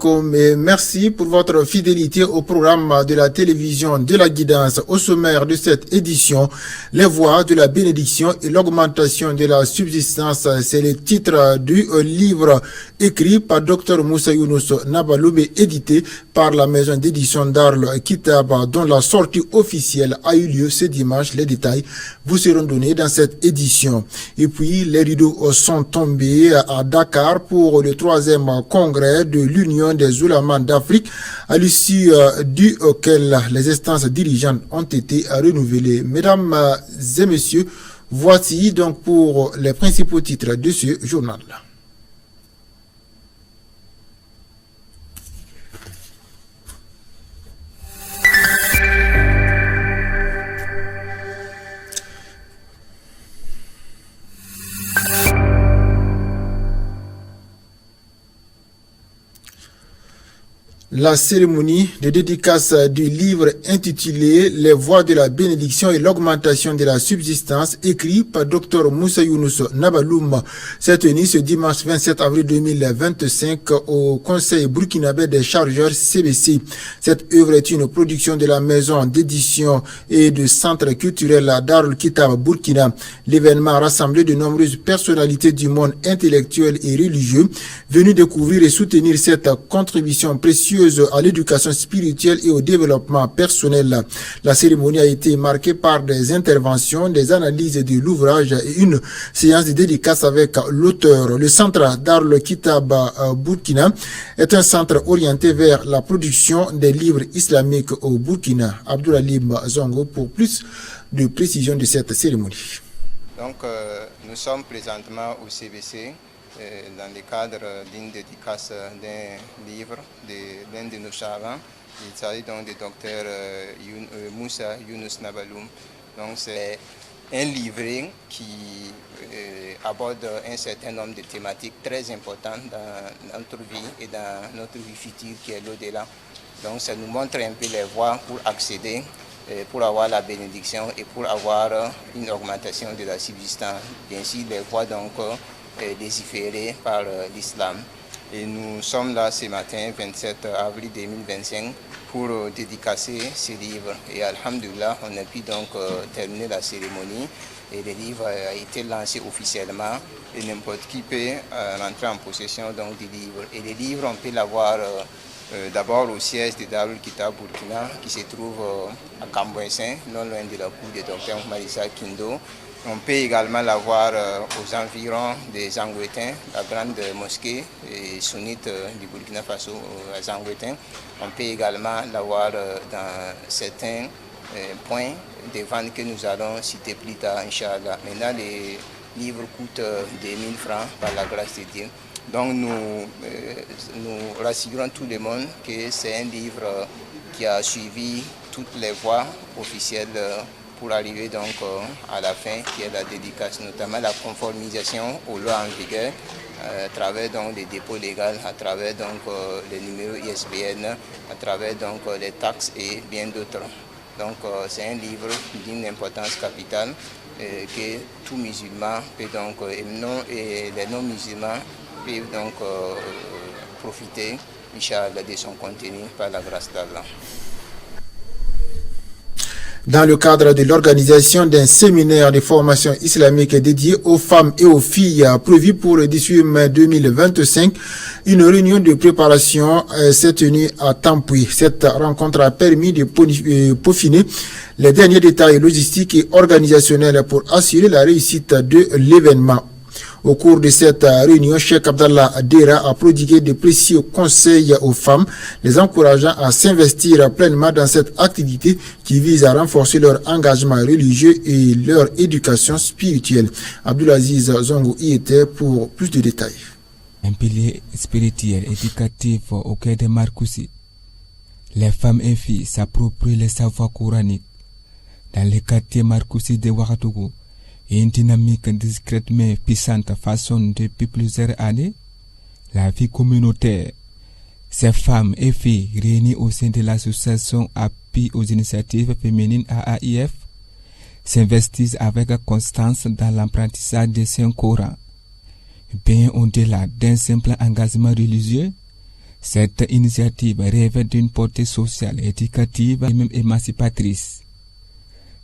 Et merci pour votre fidélité au programme de la télévision de la guidance. Au sommaire de cette édition, les voies de la bénédiction et l'augmentation de la subsistance. C'est le titre du livre écrit par Dr Moussa Younous Nabaloum et édité par la maison d'édition Darl Kitab, dont la sortie officielle a eu lieu ce dimanche. Les détails vous seront donnés dans cette édition. Et puis, les rideaux sont tombés à Dakar pour le 3e congrès de l'Union des oulémas d'Afrique, à l'issue duquel les instances dirigeantes ont été renouvelées. Mesdames et messieurs, voici donc pour les principaux titres de ce journal. La cérémonie de dédicace du livre intitulé « Les voies de la bénédiction et l'augmentation de la subsistance » écrit par Dr Moussa Younous Nabaloum s'est tenue ce dimanche 27 avril 2025 au Conseil burkinabé des chargeurs CBC. Cette œuvre est une production de la maison d'édition et de centre culturel Darul Kitab Burkina. L'événement a rassemblé de nombreuses personnalités du monde intellectuel et religieux venues découvrir et soutenir cette contribution précieuse à l'éducation spirituelle et au développement personnel. La cérémonie a été marquée par des interventions, des analyses de l'ouvrage et une séance de dédicace avec l'auteur. Le centre Darul Kitab Burkina est un centre orienté vers la production des livres islamiques au Burkina. Abdoulalim Zongo pour plus de précision de cette cérémonie. Donc, nous sommes présentement au CBC dans le cadre d'une dédicace d'un livre de l'un de nos savants. Il s'agit donc du docteur Moussa Younous Nabaloum. Donc c'est un livret qui aborde un certain nombre de thématiques très importantes dans notre vie et dans notre vie future qui est l'au-delà. Donc ça nous montre un peu les voies pour accéder, pour avoir la bénédiction et pour avoir une augmentation de la subsistance. Bien sûr, les voies donc légiféré par l'islam. Et nous sommes là ce matin, 27 avril 2025, pour dédicacer ce livre. Et alhamdoulilah, on a pu donc terminer la cérémonie. Et le livre a été lancé officiellement. Et n'importe qui peut rentrer en possession donc, du livre. Et le livre, on peut l'avoir d'abord au siège de Darul Kitab Burkina, qui se trouve à Cambouessin, non loin de la cour de Dr Marissa Kindo. On peut également l'avoir aux environs des Zangouétins, la grande mosquée sunnite du Burkina Faso à Zangouétin. On peut également l'avoir dans certains points de vente que nous allons citer plus tard, Inch'Allah. Maintenant, les livres coûtent 2000 francs par la grâce de Dieu. Donc nous rassurons tout le monde que c'est un livre qui a suivi toutes les voies officielles pour arriver donc à la fin, qui est la dédicace, notamment la conformisation aux lois en vigueur, à travers donc les dépôts légaux, à travers donc les numéros ISBN, à travers donc les taxes et bien d'autres. Donc c'est un livre d'une importance capitale que tout musulman peut donc, et les non-musulmans peuvent donc profiter, Inch'Allah, de son contenu par la grâce d'Allah. Dans le cadre de l'organisation d'un séminaire de formation islamique dédié aux femmes et aux filles prévu pour le 18 mai 2025, une réunion de préparation s'est tenue à Tampoui. Cette rencontre a permis de peaufiner les derniers détails logistiques et organisationnels pour assurer la réussite de l'événement. Au cours de cette réunion, Cheikh Abdallah Dera a prodigué de précieux conseils aux femmes, les encourageant à s'investir pleinement dans cette activité qui vise à renforcer leur engagement religieux et leur éducation spirituelle. Abdulaziz Zongo y était pour plus de détails. Un pilier spirituel éducatif au cœur de Marcoussi. Les femmes et filles s'approprient les savoirs coraniques. Dans les quartiers Marcoussi de Ouagadougou, et une dynamique discrète mais puissante façonne depuis plusieurs années la vie communautaire. Ces femmes et filles réunies au sein de l'association Appui aux initiatives féminines AAIF s'investissent avec constance dans l'apprentissage des Saint-Coran. Bien au-delà d'un simple engagement religieux, Cette initiative rêve d'une portée sociale, éducative et même émancipatrice.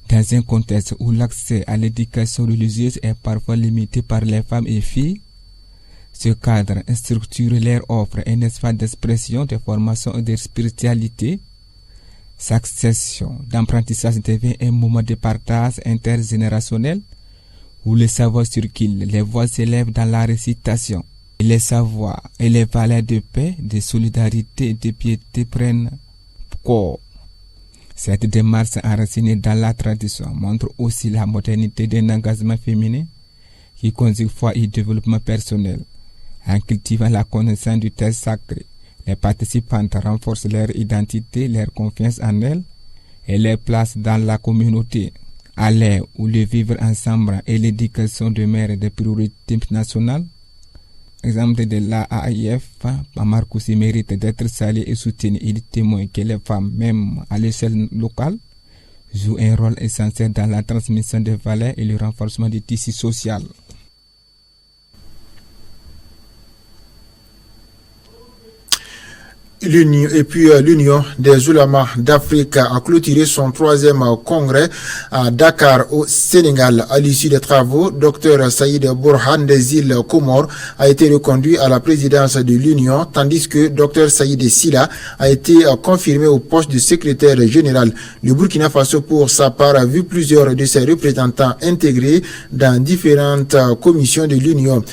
Dans un contexte où l'accès à l'éducation religieuse est parfois limité par les femmes et filles, ce cadre structurel offre un espace d'expression, de formation et de spiritualité. Chaque session d'apprentissage devient un moment de partage intergénérationnel où les savoirs circulent, les voix s'élèvent dans la récitation. Et les savoirs et les valeurs de paix, de solidarité et de piété prennent corps. Cette démarche enracinée dans la tradition montre aussi la modernité d'un engagement féminin qui conjugue foi et développement personnel. En cultivant la connaissance du texte sacré, les participantes renforcent leur identité, leur confiance en elles et leur place dans la communauté. À l'ère où le vivre ensemble et l'éducation demeurent des priorités nationales, exemple de la AIF, Marcoussi mérite d'être salué et soutenu. Il témoigne que les femmes, même à l'échelle locale, jouent un rôle essentiel dans la transmission des valeurs et le renforcement du tissu social. L'Union des Oulémas d'Afrique a clôturé son 3e congrès à Dakar au Sénégal. À l'issue des travaux, Dr Saïd Bourhan des îles Comores a été reconduit à la présidence de l'Union, tandis que Dr Saïd Silla a été confirmé au poste de secrétaire général. Le Burkina Faso, pour sa part, a vu plusieurs de ses représentants intégrés dans différentes commissions de l'Union.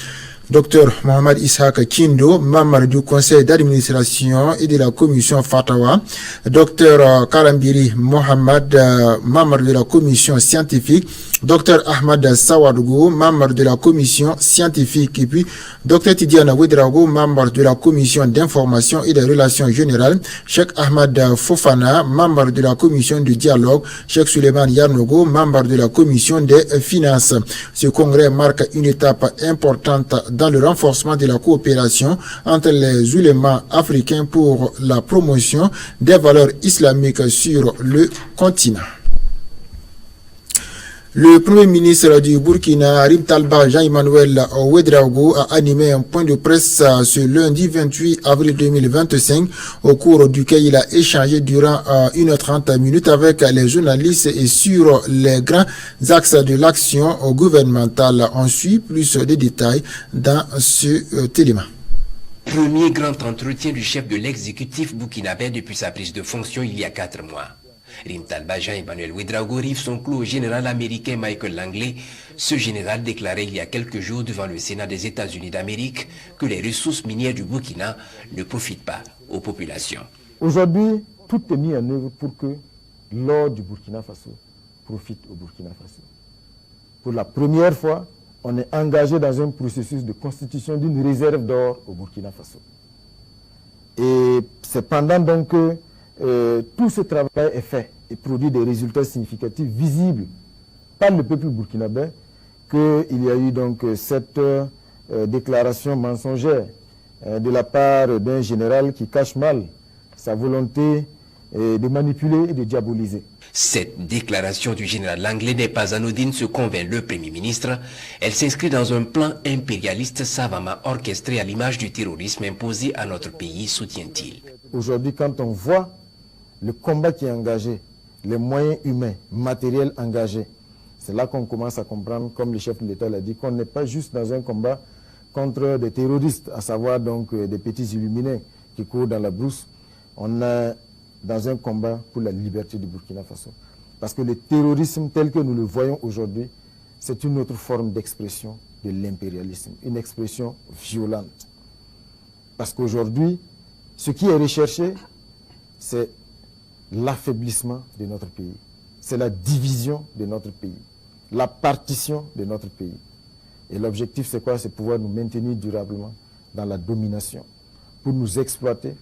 Dr Mohamed Ishaq Kindo, membre du conseil d'administration et de la commission Fatawa. Dr Karambiri Mohamed, membre de la commission scientifique. Dr Ahmad Sawadougou, membre de la commission scientifique. Et puis Dr Tidiana Ouedraogo, membre de la commission d'information et des relations générales. Cheikh Ahmad Fofana, membre de la commission de dialogue. Cheikh Suleiman Yarnogo, membre de la commission des finances. Ce congrès marque une étape importante dans le renforcement de la coopération entre les oulémas africains pour la promotion des valeurs islamiques sur le continent. Le Premier ministre du Burkina, Rim Talba Jean-Emmanuel Ouedraogo, a animé un point de presse ce lundi 28 avril 2025, au cours duquel il a échangé durant 1h30 minutes avec les journalistes et sur les grands axes de l'action gouvernementale. On suit plus de détails dans ce élément. Premier grand entretien du chef de l'exécutif burkinabé depuis sa prise de fonction il y a 4 mois. Rim Talba Jean-Emmanuel Ouedraogo rive son clou au général américain Michael Langley. Ce général déclarait il y a quelques jours devant le Sénat des États-Unis d'Amérique que les ressources minières du Burkina ne profitent pas aux populations. Aujourd'hui, tout est mis en œuvre pour que l'or du Burkina Faso profite au Burkina Faso. Pour la première fois, on est engagé dans un processus de constitution d'une réserve d'or au Burkina Faso. Et c'est pendant donc que tout ce travail est fait et produit des résultats significatifs visibles par le peuple burkinabé qu'il y a eu donc cette déclaration mensongère de la part d'un général qui cache mal sa volonté de manipuler et de diaboliser. Cette déclaration du général Langley n'est pas anodine, se convainc le Premier ministre. Elle s'inscrit dans un plan impérialiste savamment orchestré à l'image du terrorisme imposé à notre pays, soutient-il. Aujourd'hui, quand on voit le combat qui est engagé, les moyens humains, matériels engagés, c'est là qu'on commence à comprendre, comme le chef de l'État l'a dit, qu'on n'est pas juste dans un combat contre des terroristes, à savoir donc des petits illuminés qui courent dans la brousse. On est dans un combat pour la liberté du Burkina Faso. Parce que le terrorisme tel que nous le voyons aujourd'hui, c'est une autre forme d'expression de l'impérialisme, une expression violente. Parce qu'aujourd'hui, ce qui est recherché, c'est l'affaiblissement de notre pays. C'est la division de notre pays, la partition de notre pays. Et l'objectif, c'est quoi? C'est pouvoir nous maintenir durablement dans la domination, pour nous exploiter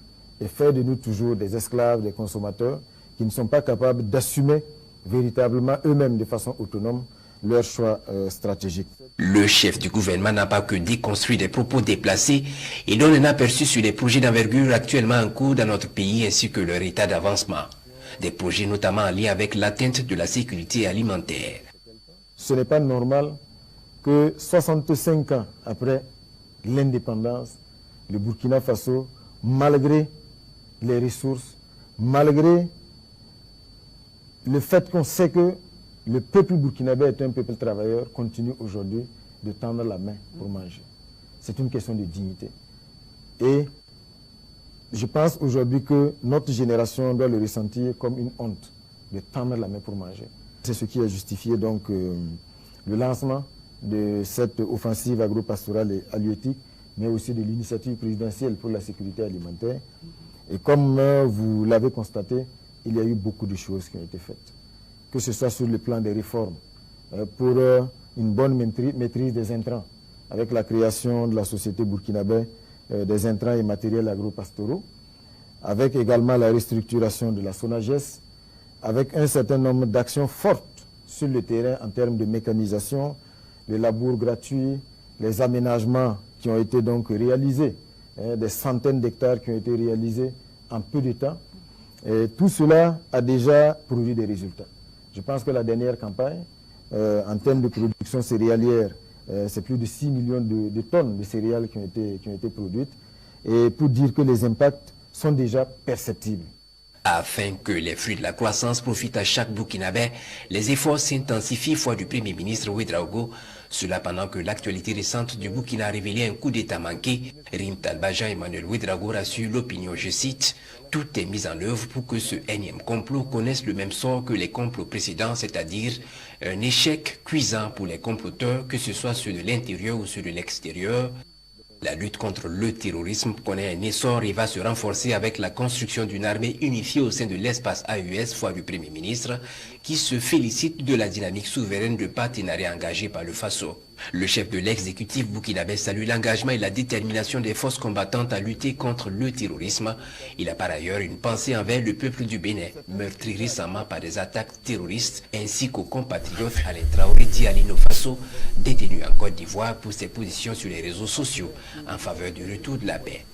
et faire de nous toujours des esclaves, des consommateurs qui ne sont pas capables d'assumer véritablement eux-mêmes de façon autonome leurs choix stratégiques. Le chef du gouvernement n'a pas que déconstruit des propos déplacés et donne un aperçu sur les projets d'envergure actuellement en cours dans notre pays ainsi que leur état d'avancement. Des projets notamment en lien avec l'atteinte de la sécurité alimentaire. Ce n'est pas normal que 65 ans après l'indépendance, le Burkina Faso malgré les ressources, malgré le fait qu'on sait que le peuple burkinabé est un peuple travailleur, continue aujourd'hui de tendre la main pour manger. C'est une question de dignité. Et je pense aujourd'hui que notre génération doit le ressentir comme une honte de tendre la main pour manger. C'est ce qui a justifié donc le lancement de cette offensive agro-pastorale et halieutique, mais aussi de l'initiative présidentielle pour la sécurité alimentaire. Et comme vous l'avez constaté, il y a eu beaucoup de choses qui ont été faites. Que ce soit sur le plan des réformes, pour une bonne maîtrise des intrants, avec la création de la société burkinabé des intrants et matériels agro-pastoraux, avec également la restructuration de la SONAGES, avec un certain nombre d'actions fortes sur le terrain en termes de mécanisation, les labours gratuits, les aménagements qui ont été donc réalisés, des centaines d'hectares qui ont été réalisés en peu de temps. Et tout cela a déjà produit des résultats. Je pense que la dernière campagne, en termes de production céréalière, c'est plus de 6 millions de tonnes de céréales qui ont été produites. Et pour dire que les impacts sont déjà perceptibles. Afin que les fruits de la croissance profitent à chaque Burkinabé, les efforts s'intensifient foi du Premier ministre Ouédraogo. Cela pendant que l'actualité récente du Burkina a révélé un coup d'État manqué. Rim Talbaja Emmanuel Ouédraogo rassure l'opinion, je cite, « Tout est mis en œuvre pour que ce énième complot connaisse le même sort que les complots précédents, c'est-à-dire un échec cuisant pour les comploteurs, que ce soit ceux de l'intérieur ou ceux de l'extérieur. » La lutte contre le terrorisme connaît un essor et va se renforcer avec la construction d'une armée unifiée au sein de l'espace AES, foi du Premier ministre, qui se félicite de la dynamique souveraine de partenariat engagée par le FASO. Le chef de l'exécutif burkinabé salue l'engagement et la détermination des forces combattantes à lutter contre le terrorisme. Il a par ailleurs une pensée envers le peuple du Bénin, meurtri récemment par des attaques terroristes, ainsi qu'aux compatriotes Alain Traoré Dialino Faso, détenu en Côte d'Ivoire pour ses positions sur les réseaux sociaux en faveur du retour de la paix.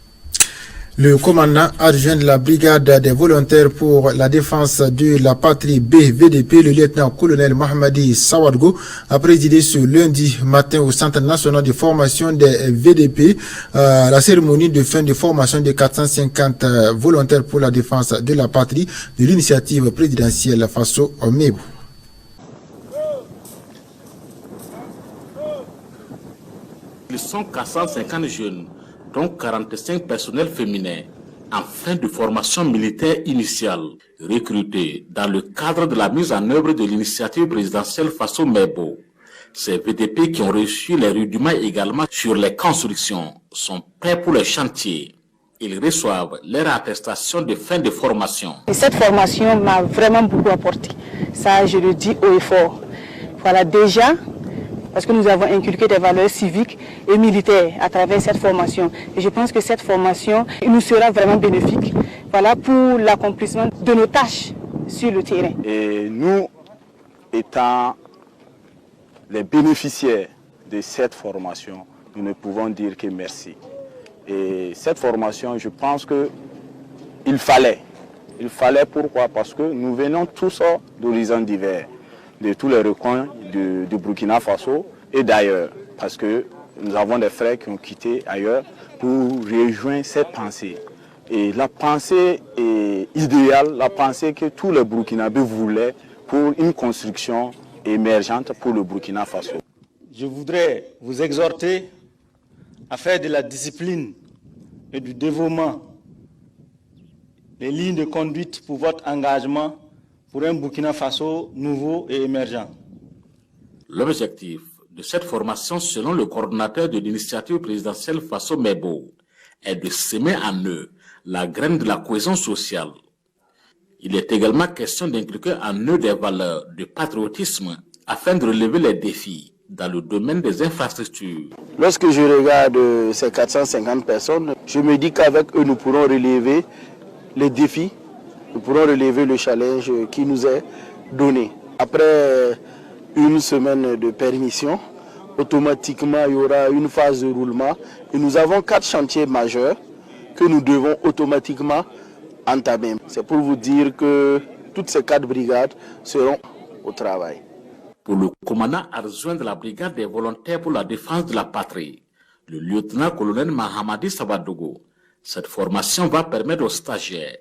Le commandant adjoint de la brigade des volontaires pour la défense de la patrie BVDP, le lieutenant-colonel Mohamedi Sawadgo, a présidé ce lundi matin au Centre national de formation des VDP la cérémonie de fin de formation des 450 volontaires pour la défense de la patrie de l'initiative présidentielle Faso Omebo. Ils sont 450 jeunes, dont 45 personnels féminins, en fin de formation militaire initiale, recrutés dans le cadre de la mise en œuvre de l'initiative présidentielle Faso Mebo. Ces VDP qui ont reçu les rudiments également sur les constructions sont prêts pour les chantiers. Ils reçoivent leur attestation de fin de formation. Et cette formation m'a vraiment beaucoup apporté. Ça, je le dis haut et fort. Voilà, déjà, parce que nous avons inculqué des valeurs civiques et militaires à travers cette formation. Et je pense que cette formation nous sera vraiment bénéfique, voilà, pour l'accomplissement de nos tâches sur le terrain. Et nous, étant les bénéficiaires de cette formation, nous ne pouvons dire que merci. Et cette formation, je pense qu'il fallait. Il fallait pourquoi? Parce que nous venons tous d'horizons divers, de tous les recoins du Burkina Faso et d'ailleurs, parce que nous avons des frères qui ont quitté ailleurs pour rejoindre cette pensée. Et la pensée est idéale, la pensée que tous les Burkinabés voulaient pour une construction émergente pour le Burkina Faso. Je voudrais vous exhorter à faire de la discipline et du dévouement les lignes de conduite pour votre engagement pour un Burkina Faso nouveau et émergent. L'objectif de cette formation, selon le coordonnateur de l'initiative présidentielle Faso Mebo, est de semer en eux la graine de la cohésion sociale. Il est également question d'inculquer en eux des valeurs de patriotisme afin de relever les défis dans le domaine des infrastructures. Lorsque je regarde ces 450 personnes, je me dis qu'avec eux, nous pourrons relever les défis, nous pourrons relever le challenge qui nous est donné. Après une semaine de permission, automatiquement il y aura une phase de roulement et nous avons 4 chantiers majeurs que nous devons automatiquement entamer. C'est pour vous dire que toutes ces 4 brigades seront au travail. Pour le commandant adjoint de la brigade des volontaires pour la défense de la patrie, le lieutenant-colonel Mahamadi Sabadogo, Cette formation va permettre aux stagiaires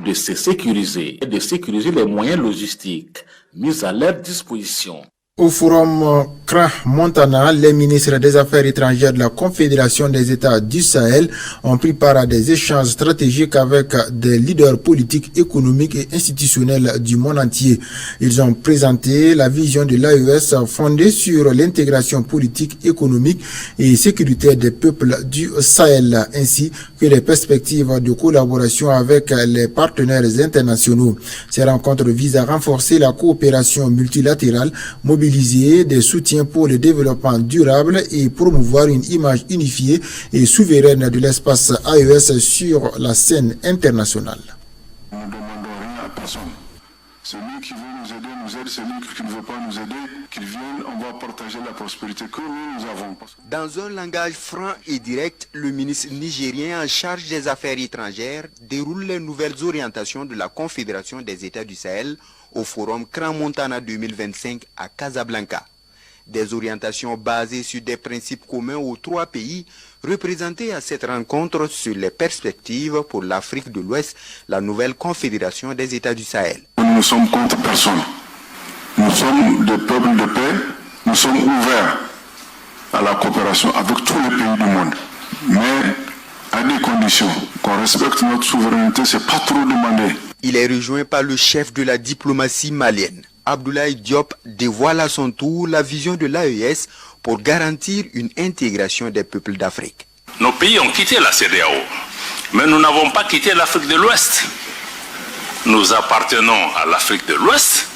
de se sécuriser et de sécuriser les moyens logistiques mis à leur disposition. Au forum CRA Montana, les ministres des Affaires étrangères de la Confédération des États du Sahel ont pris part à des échanges stratégiques avec des leaders politiques, économiques et institutionnels du monde entier. Ils ont présenté la vision de l'AES fondée sur l'intégration politique, économique et sécuritaire des peuples du Sahel, ainsi que les perspectives de collaboration avec les partenaires internationaux. Ces rencontres visent à renforcer la coopération multilatérale, mobiliser des soutiens pour le développement durable et promouvoir une image unifiée et souveraine de l'espace AES sur la scène internationale. Nous ne demandons rien à personne. Celui qui veut nous aide, celui qui ne veut pas nous aider, qu'il vienne, on va partager la prospérité que nous avons. Dans un langage franc et direct, le ministre nigérien en charge des affaires étrangères déroule les nouvelles orientations de la Confédération des États du Sahel au forum CRA Montana 2025 à Casablanca. Des orientations basées sur des principes communs aux trois pays représentés à cette rencontre sur les perspectives pour l'Afrique de l'Ouest, la nouvelle Confédération des États du Sahel. Nous ne sommes contre personne. Nous sommes des peuples de paix. Nous sommes ouverts à la coopération avec tous les pays du monde. Mais à des conditions, qu'on respecte notre souveraineté, c'est pas trop demandé. Il est rejoint par le chef de la diplomatie malienne. Abdoulaye Diop dévoile à son tour la vision de l'AES pour garantir une intégration des peuples d'Afrique. Nos pays ont quitté la CEDEAO, mais nous n'avons pas quitté l'Afrique de l'Ouest. Nous appartenons à l'Afrique de l'Ouest.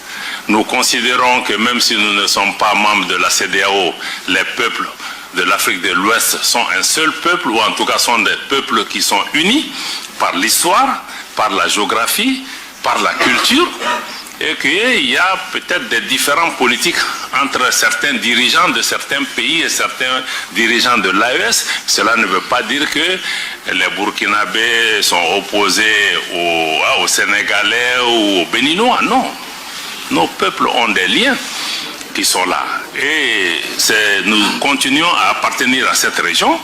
Nous considérons que même si nous ne sommes pas membres de la CEDEAO, les peuples de l'Afrique de l'Ouest sont un seul peuple, ou en tout cas sont des peuples qui sont unis par l'histoire, par la géographie, par la culture, et qu'il y a peut-être des différends politiques entre certains dirigeants de certains pays et certains dirigeants de l'AES. Cela ne veut pas dire que les Burkinabés sont opposés aux Sénégalais ou aux Béninois, non. Nos peuples ont des liens qui sont là. Et nous continuons à appartenir à cette région.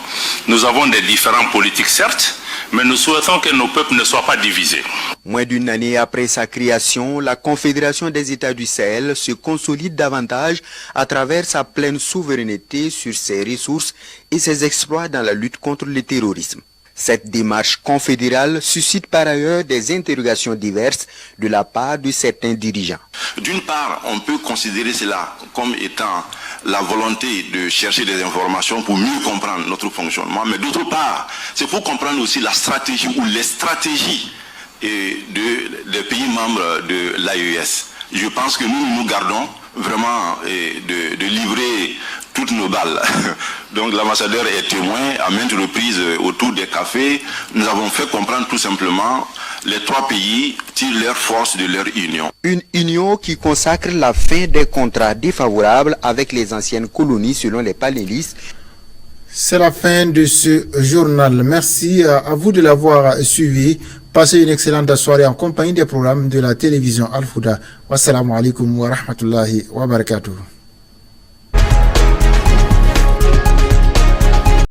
Nous avons des différends politiques, certes, mais nous souhaitons que nos peuples ne soient pas divisés. Moins d'une année après sa création, la Confédération des États du Sahel se consolide davantage à travers sa pleine souveraineté sur ses ressources et ses exploits dans la lutte contre le terrorisme. Cette démarche confédérale suscite par ailleurs des interrogations diverses de la part de certains dirigeants. D'une part, on peut considérer cela comme étant la volonté de chercher des informations pour mieux comprendre notre fonctionnement, mais d'autre part, c'est pour comprendre aussi la stratégie ou les stratégies des pays membres de l'AES. Je pense que nous gardons vraiment de livrer toutes nos balles. Donc l'ambassadeur est témoin à maintes reprises autour des cafés. Nous avons fait comprendre tout simplement les trois pays tirent leur force de leur union. Une union qui consacre la fin des contrats défavorables avec les anciennes colonies selon les panélistes. C'est la fin de ce journal. Merci à vous de l'avoir suivi. Passez une excellente soirée en compagnie des programmes de la télévision Al-Fouda. Wassalamu alaikum wa rahmatullahi wa barakatuh.